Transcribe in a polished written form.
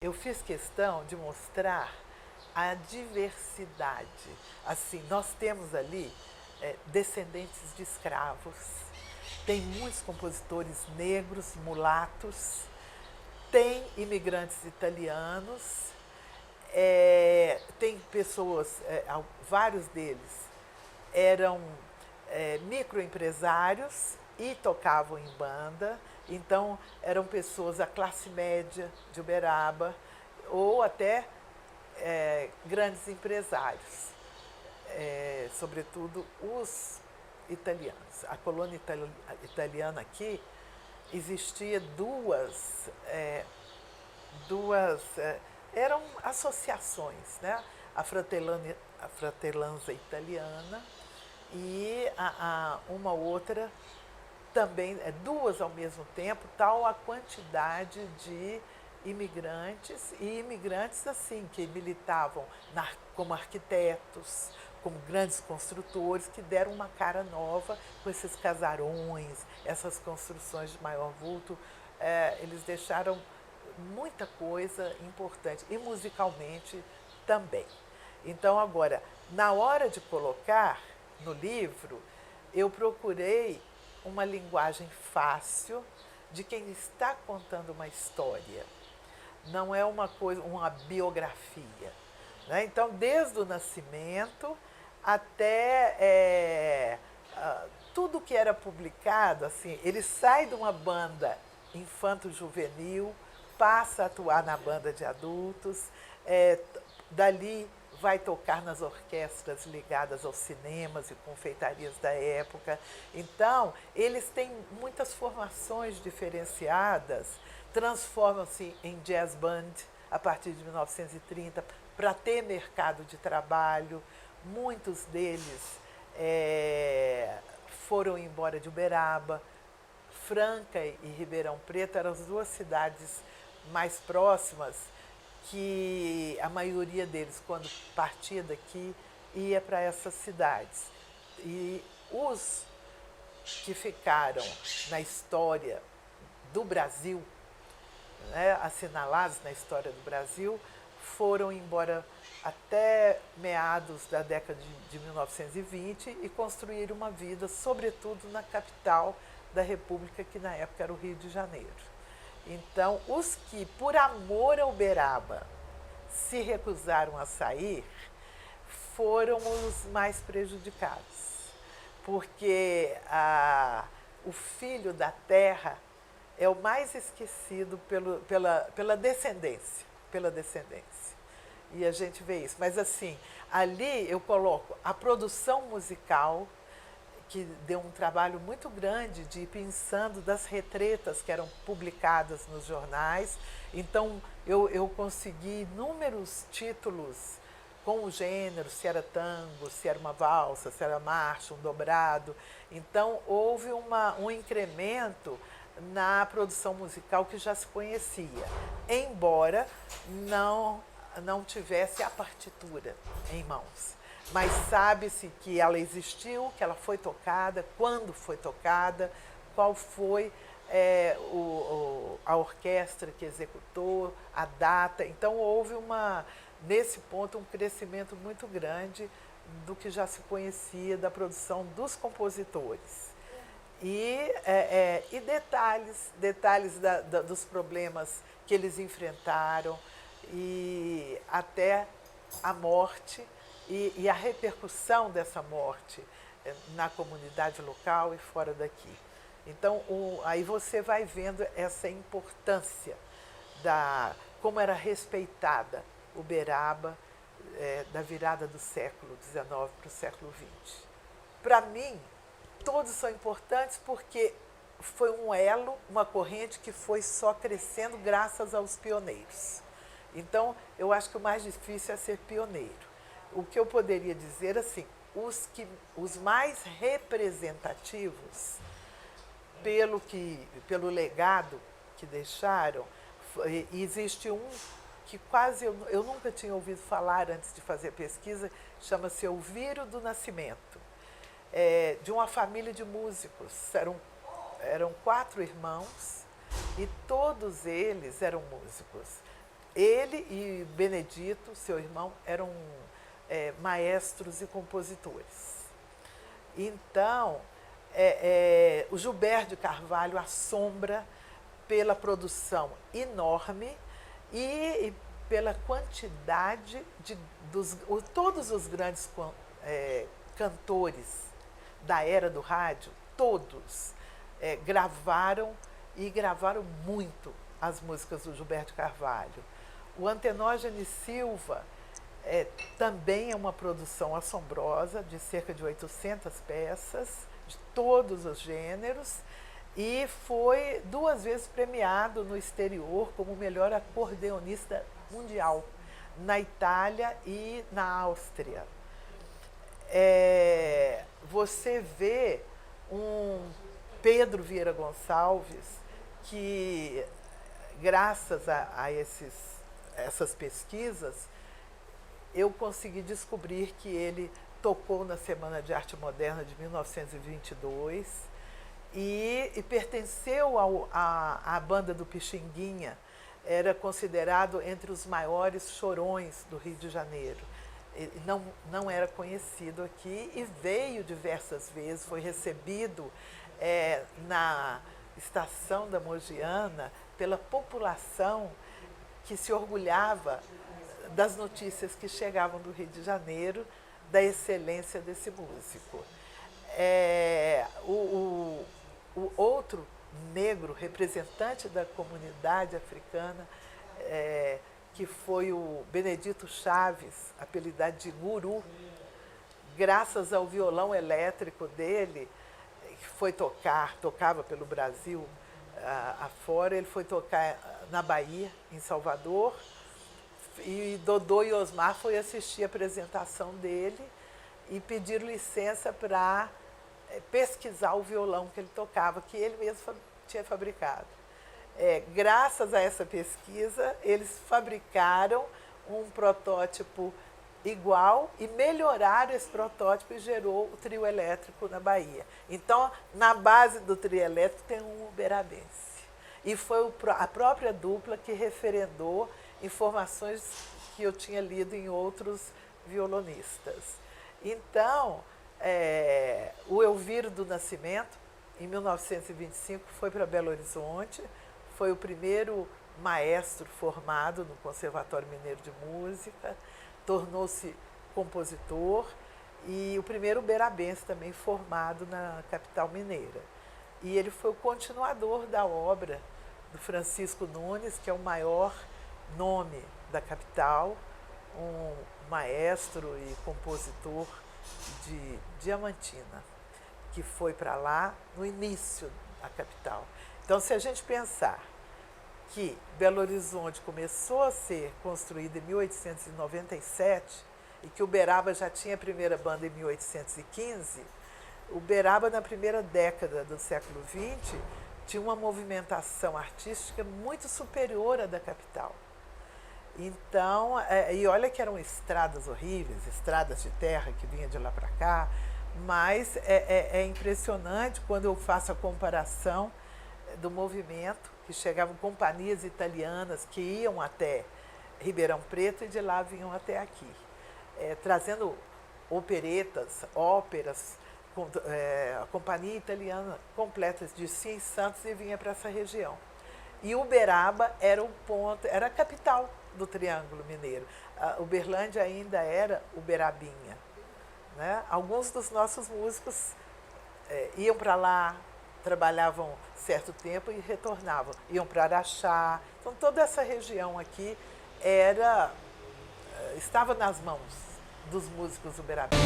Eu fiz questão de mostrar a diversidade. Assim, nós temos ali descendentes de escravos, tem muitos compositores negros, mulatos, tem imigrantes italianos, tem pessoas, vários deles eram microempresários e tocavam em banda, então eram pessoas da classe média de Uberaba ou até grandes empresários, sobretudo os italianos. A colônia italiana aqui existia eram associações, né? A Fratellanza Italiana e uma outra também, duas ao mesmo tempo, tal a quantidade de imigrantes, e imigrantes assim, que militavam como arquitetos, como grandes construtores, que deram uma cara nova com esses casarões, essas construções de maior vulto. Eles deixaram muita coisa importante, e musicalmente também. Então, agora, na hora de colocar no livro, eu procurei uma linguagem fácil de quem está contando uma história. Não é uma biografia. Né? Então, desde o nascimento até tudo que era publicado, assim, ele sai de uma banda infanto-juvenil, passa a atuar na banda de adultos, dali vai tocar nas orquestras ligadas aos cinemas e confeitarias da época. Então, eles têm muitas formações diferenciadas, transformam-se em jazz band a partir de 1930 para ter mercado de trabalho. Muitos deles foram embora de Uberaba. Franca e Ribeirão Preto eram as duas cidades mais próximas, que a maioria deles, quando partia daqui, ia para essas cidades. E os que ficaram na história do Brasil, né, assinalados na história do Brasil, foram embora até meados da década de 1920 e construíram uma vida, sobretudo na capital da República, que na época era o Rio de Janeiro. Então, os que, por amor a Uberaba, se recusaram a sair, foram os mais prejudicados, porque o filho da terra é o mais esquecido pela descendência, E a gente vê isso. Mas, assim, ali eu coloco a produção musical, que deu um trabalho muito grande de ir pensando das retretas que eram publicadas nos jornais. Então, eu consegui inúmeros títulos com o gênero, se era tango, se era uma valsa, se era marcha, um dobrado. Então, houve um incremento na produção musical que já se conhecia, embora não tivesse a partitura em mãos. Mas sabe-se que ela existiu, que ela foi tocada, quando foi tocada, qual foi a orquestra que executou, a data. Então, houve, nesse ponto, um crescimento muito grande do que já se conhecia da produção dos compositores. E detalhes dos problemas que eles enfrentaram, e até a morte, e a repercussão dessa morte na comunidade local e fora daqui. Então, aí você vai vendo essa importância como era respeitada Uberaba, da virada do século XIX para o século XX. Para mim, todos são importantes porque foi um elo, uma corrente que foi só crescendo graças aos pioneiros. Então, eu acho que o mais difícil é ser pioneiro. O que eu poderia dizer, assim, os mais representativos pelo legado que deixaram, existe um que quase eu nunca tinha ouvido falar antes de fazer a pesquisa, chama-se Elviro do Nascimento, de uma família de músicos. Eram 4 irmãos e todos eles eram músicos. Ele e Benedito, seu irmão, eram maestros e compositores. Então, o Gilberto de Carvalho assombra pela produção enorme e pela quantidade de todos os grandes cantores da era do rádio, todos gravaram e gravaram muito as músicas do Gilberto Carvalho. O Antenógenes Silva também é uma produção assombrosa, de cerca de 800 peças, de todos os gêneros, e foi 2 vezes premiado no exterior como o melhor acordeonista mundial, na Itália e na Áustria. Você vê um Pedro Vieira Gonçalves que, graças a essas pesquisas, eu consegui descobrir que ele tocou na Semana de Arte Moderna de 1922 e pertenceu à banda do Pixinguinha. Era considerado entre os maiores chorões do Rio de Janeiro. Ele não era conhecido aqui e veio diversas vezes, foi recebido na estação da Mogiana pela população que se orgulhava das notícias que chegavam do Rio de Janeiro, da excelência desse músico. O outro negro representante da comunidade africana, que foi o Benedito Chaves, apelidado de Guru, graças ao violão elétrico dele, que tocava pelo Brasil afora, ele foi tocar na Bahia, em Salvador, e Dodô e Osmar foi assistir a apresentação dele e pediram licença para pesquisar o violão que ele tocava, que ele mesmo tinha fabricado. Graças a essa pesquisa, eles fabricaram um protótipo igual e melhoraram esse protótipo e gerou o trio elétrico na Bahia. Então, na base do trio elétrico tem um uberabense. E foi a própria dupla que referendou informações que eu tinha lido em outros violonistas. Então, o Elviro do Nascimento, em 1925, foi para Belo Horizonte, foi o primeiro maestro formado no Conservatório Mineiro de Música, tornou-se compositor e o primeiro uberabense também formado na capital mineira. E ele foi o continuador da obra do Francisco Nunes, que é o maior nome da capital, um maestro e compositor de Diamantina, que foi para lá no início da capital. Então, se a gente pensar que Belo Horizonte começou a ser construída em 1897 e que Uberaba já tinha a primeira banda em 1815, Uberaba, na primeira década do século XX, tinha uma movimentação artística muito superior à da capital. Então, e olha que eram estradas horríveis, estradas de terra que vinha de lá para cá, mas é impressionante quando eu faço a comparação do movimento, que chegavam companhias italianas que iam até Ribeirão Preto e de lá vinham até aqui, trazendo operetas, óperas, a companhia italiana completa descia em Santos e vinha para essa região. E Uberaba era o ponto, era a capital do Triângulo Mineiro. Uberlândia ainda era Uberabinha, né? Alguns dos nossos músicos iam para lá, trabalhavam certo tempo e retornavam. Iam para Araxá. Então, toda essa região aqui estava nas mãos dos músicos uberabenses.